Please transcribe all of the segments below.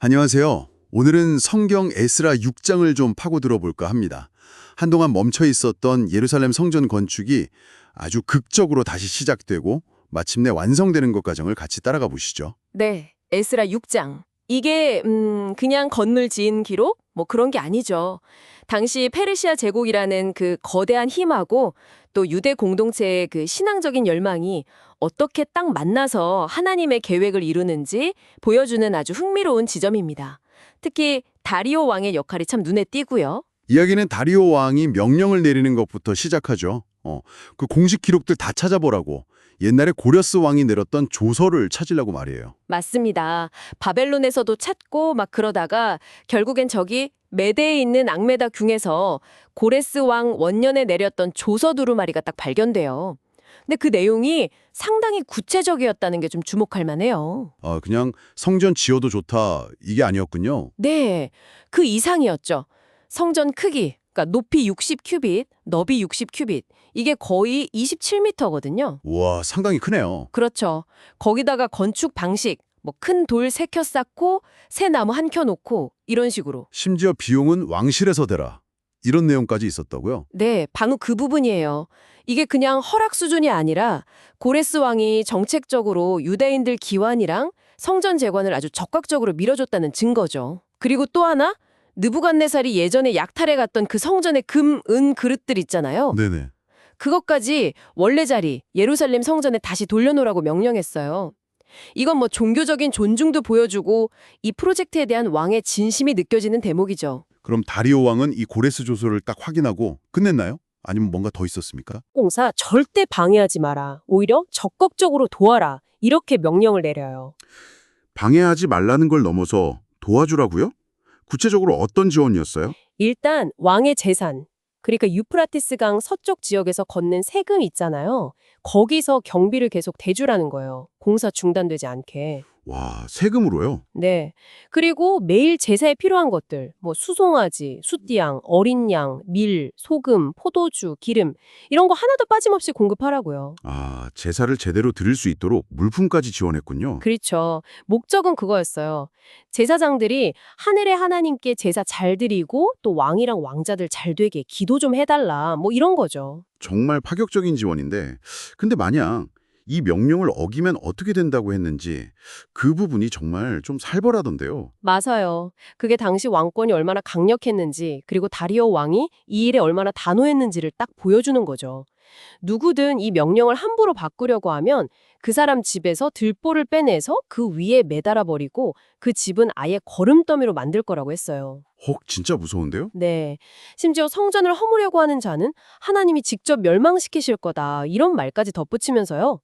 안녕하세요. 오늘은 성경 에스라 6장을 좀 파고들어 볼까 합니다. 한동안 멈춰 있었던 예루살렘 성전 건축이 아주 극적으로 다시 시작되고 마침내 완성되는 것 과정을 같이 따라가 보시죠. 네, 에스라 6장. 이게 그냥 건물 지은 기록? 뭐 그런 게 아니죠. 당시 페르시아 제국이라는 그 거대한 힘하고 또 유대 공동체의 그 신앙적인 열망이 어떻게 딱 만나서 하나님의 계획을 이루는지 보여주는 아주 흥미로운 지점입니다. 특히 다리오 왕의 역할이 참 눈에 띄고요. 이야기는 다리오 왕이 명령을 내리는 것부터 시작하죠. 그 공식 기록들 다 찾아보라고 옛날에 고려스 왕이 내렸던 조서를 찾으려고 말이에요. 맞습니다. 바벨론에서도 찾고 막 그러다가 결국엔 저기 메대에 있는 앙메다 궁에서 고레스 왕 원년에 내렸던 조서 두루마리가 딱 발견돼요. 근데 그 내용이 상당히 구체적이었다는 게 좀 주목할 만해요. 그냥 성전 지어도 좋다 이게 아니었군요. 네, 그 이상이었죠. 성전 크기, 그러니까 높이 60큐빗, 너비 60큐빗, 이게 거의 27m거든요. 우와, 상당히 크네요. 그렇죠. 거기다가 건축 방식, 뭐 큰 돌 3켜 쌓고 새 나무 1켜 놓고 이런 식으로. 심지어 비용은 왕실에서 대라. 이런 내용까지 있었다고요? 네, 바로 그 부분이에요. 이게 그냥 허락 수준이 아니라 고레스 왕이 정책적으로 유대인들 기완이랑 성전 재건을 아주 적극적으로 밀어줬다는 증거죠. 그리고 또 하나, 느부갓네살이 예전에 약탈해 갔던 그 성전의 금, 은 그릇들 있잖아요. 네네. 그것까지 원래 자리 예루살렘 성전에 다시 돌려놓으라고 명령했어요. 이건 뭐 종교적인 존중도 보여주고 이 프로젝트에 대한 왕의 진심이 느껴지는 대목이죠. 그럼 다리오 왕은 이 고레스 조서를 딱 확인하고 끝냈나요? 아니면 뭔가 더 있었습니까? 공사 절대 방해하지 마라. 오히려 적극적으로 도와라. 이렇게 명령을 내려요. 방해하지 말라는 걸 넘어서 도와주라고요? 구체적으로 어떤 지원이었어요? 일단 왕의 재산, 그러니까 유프라티스강 서쪽 지역에서 걷는 세금 있잖아요. 거기서 경비를 계속 대주라는 거예요. 공사 중단되지 않게. 와, 세금으로요? 네. 그리고 매일 제사에 필요한 것들, 뭐 수송아지, 숫띠양, 어린 양, 밀, 소금, 포도주, 기름 이런 거 하나도 빠짐없이 공급하라고요. 아, 제사를 제대로 드릴 수 있도록 물품까지 지원했군요. 그렇죠. 목적은 그거였어요. 제사장들이 하늘의 하나님께 제사 잘 드리고 또 왕이랑 왕자들 잘 되게 기도 좀 해달라. 뭐 이런 거죠. 정말 파격적인 지원인데, 근데 만약 이 명령을 어기면 어떻게 된다고 했는지 그 부분이 정말 좀 살벌하던데요. 맞아요. 그게 당시 왕권이 얼마나 강력했는지 그리고 다리오 왕이 이 일에 얼마나 단호했는지를 딱 보여주는 거죠. 누구든 이 명령을 함부로 바꾸려고 하면 그 사람 집에서 들보를 빼내서 그 위에 매달아 버리고 그 집은 아예 거름더미로 만들 거라고 했어요. 진짜 무서운데요? 네. 심지어 성전을 허무려고 하는 자는 하나님이 직접 멸망시키실 거다. 이런 말까지 덧붙이면서요.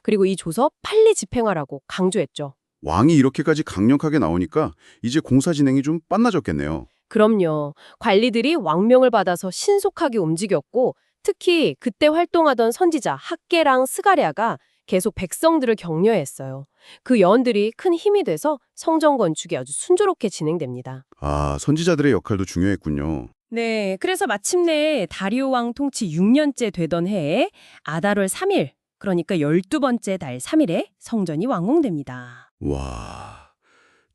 그리고 이 조서 빨리 집행하라고 강조했죠. 왕이 이렇게까지 강력하게 나오니까 이제 공사 진행이 좀 빨라졌겠네요. 그럼요. 관리들이 왕명을 받아서 신속하게 움직였고 특히 그때 활동하던 선지자 학개랑 스가랴가 계속 백성들을 격려했어요. 그 예언들이 큰 힘이 돼서 성전 건축이 아주 순조롭게 진행됩니다. 아, 선지자들의 역할도 중요했군요. 네, 그래서 마침내 다리오 왕 통치 6년째 되던 해에 아달월 3일, 그러니까 12번째 달 3일에 성전이 완공됩니다. 와,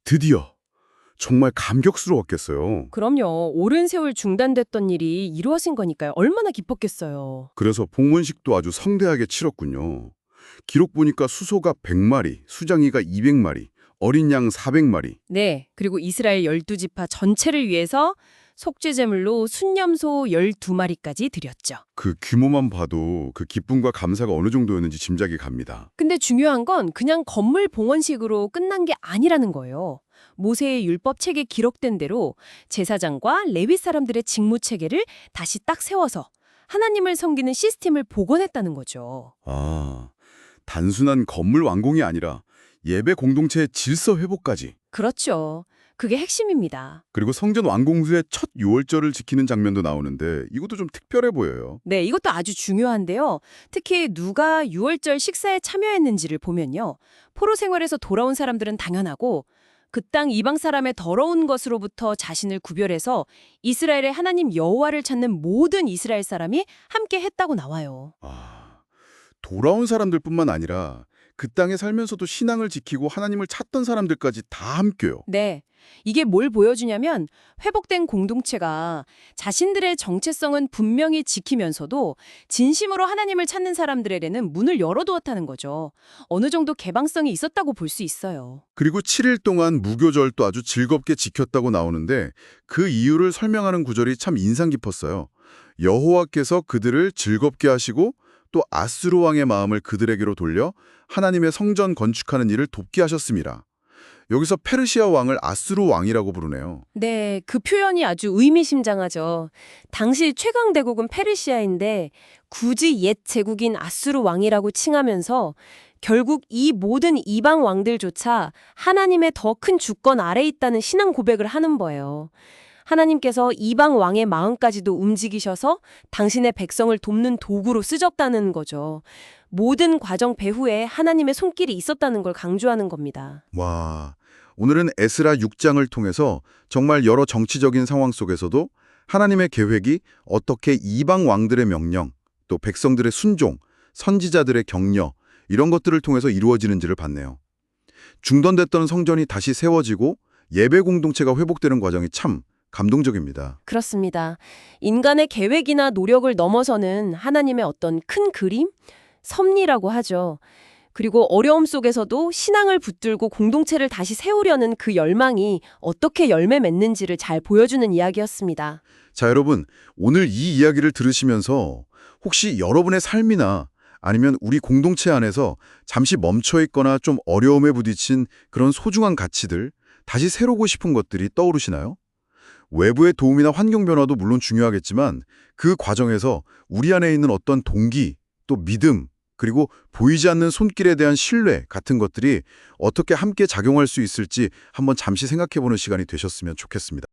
드디어 정말 감격스러웠겠어요. 그럼요. 오랜 세월 중단됐던 일이 이루어진 거니까요. 얼마나 기뻤겠어요. 그래서 봉헌식도 아주 성대하게 치렀군요. 기록 보니까 수소가 100마리, 수장이가 200마리, 어린 양 400마리. 네, 그리고 이스라엘 12지파 전체를 위해서 속죄제물로 순념소 12마리까지 드렸죠. 그 규모만 봐도 그 기쁨과 감사가 어느 정도였는지 짐작이 갑니다. 근데 중요한 건 그냥 건물 봉헌식으로 끝난 게 아니라는 거예요. 모세의 율법 책에 기록된 대로 제사장과 레위 사람들의 직무 체계를 다시 딱 세워서 하나님을 섬기는 시스템을 복원했다는 거죠. 아, 단순한 건물 완공이 아니라 예배 공동체의 질서 회복까지. 그렇죠. 그게 핵심입니다. 그리고 성전 완공 후에 첫 유월절을 지키는 장면도 나오는데 이것도 좀 특별해 보여요. 네, 이것도 아주 중요한데요. 특히 누가 유월절 식사에 참여했는지를 보면요. 포로 생활에서 돌아온 사람들은 당연하고 그 땅 이방 사람의 더러운 것으로부터 자신을 구별해서 이스라엘의 하나님 여호와를 찾는 모든 이스라엘 사람이 함께 했다고 나와요. 아, 돌아온 사람들뿐만 아니라 그 땅에 살면서도 신앙을 지키고 하나님을 찾던 사람들까지 다 함께요. 네. 이게 뭘 보여주냐면 회복된 공동체가 자신들의 정체성은 분명히 지키면서도 진심으로 하나님을 찾는 사람들에게는 문을 열어두었다는 거죠. 어느 정도 개방성이 있었다고 볼 수 있어요. 그리고 7일 동안 무교절도 아주 즐겁게 지켰다고 나오는데 그 이유를 설명하는 구절이 참 인상 깊었어요. 여호와께서 그들을 즐겁게 하시고 또 아수르 왕의 마음을 그들에게로 돌려 하나님의 성전 건축하는 일을 돕게 하셨습니다. 여기서 페르시아 왕을 아수르 왕이라고 부르네요. 네, 그 표현이 아주 의미심장하죠. 당시 최강 대국은 페르시아인데 굳이 옛 제국인 아수르 왕이라고 칭하면서 결국 이 모든 이방 왕들조차 하나님의 더 큰 주권 아래 있다는 신앙 고백을 하는 거예요. 하나님께서 이방 왕의 마음까지도 움직이셔서 당신의 백성을 돕는 도구로 쓰셨다는 거죠. 모든 과정 배후에 하나님의 손길이 있었다는 걸 강조하는 겁니다. 와, 오늘은 에스라 6장을 통해서 정말 여러 정치적인 상황 속에서도 하나님의 계획이 어떻게 이방 왕들의 명령, 또 백성들의 순종, 선지자들의 격려 이런 것들을 통해서 이루어지는지를 봤네요. 중단됐던 성전이 다시 세워지고 예배 공동체가 회복되는 과정이 참 감동적입니다. 그렇습니다. 인간의 계획이나 노력을 넘어서는 하나님의 어떤 큰 그림? 섭리라고 하죠. 그리고 어려움 속에서도 신앙을 붙들고 공동체를 다시 세우려는 그 열망이 어떻게 열매 맺는지를 잘 보여주는 이야기였습니다. 자, 여러분, 오늘 이 이야기를 들으시면서 혹시 여러분의 삶이나 아니면 우리 공동체 안에서 잠시 멈춰 있거나 좀 어려움에 부딪힌 그런 소중한 가치들, 다시 새로고 싶은 것들이 떠오르시나요? 외부의 도움이나 환경 변화도 물론 중요하겠지만 그 과정에서 우리 안에 있는 어떤 동기, 또 믿음, 그리고 보이지 않는 손길에 대한 신뢰 같은 것들이 어떻게 함께 작용할 수 있을지 한번 잠시 생각해보는 시간이 되셨으면 좋겠습니다.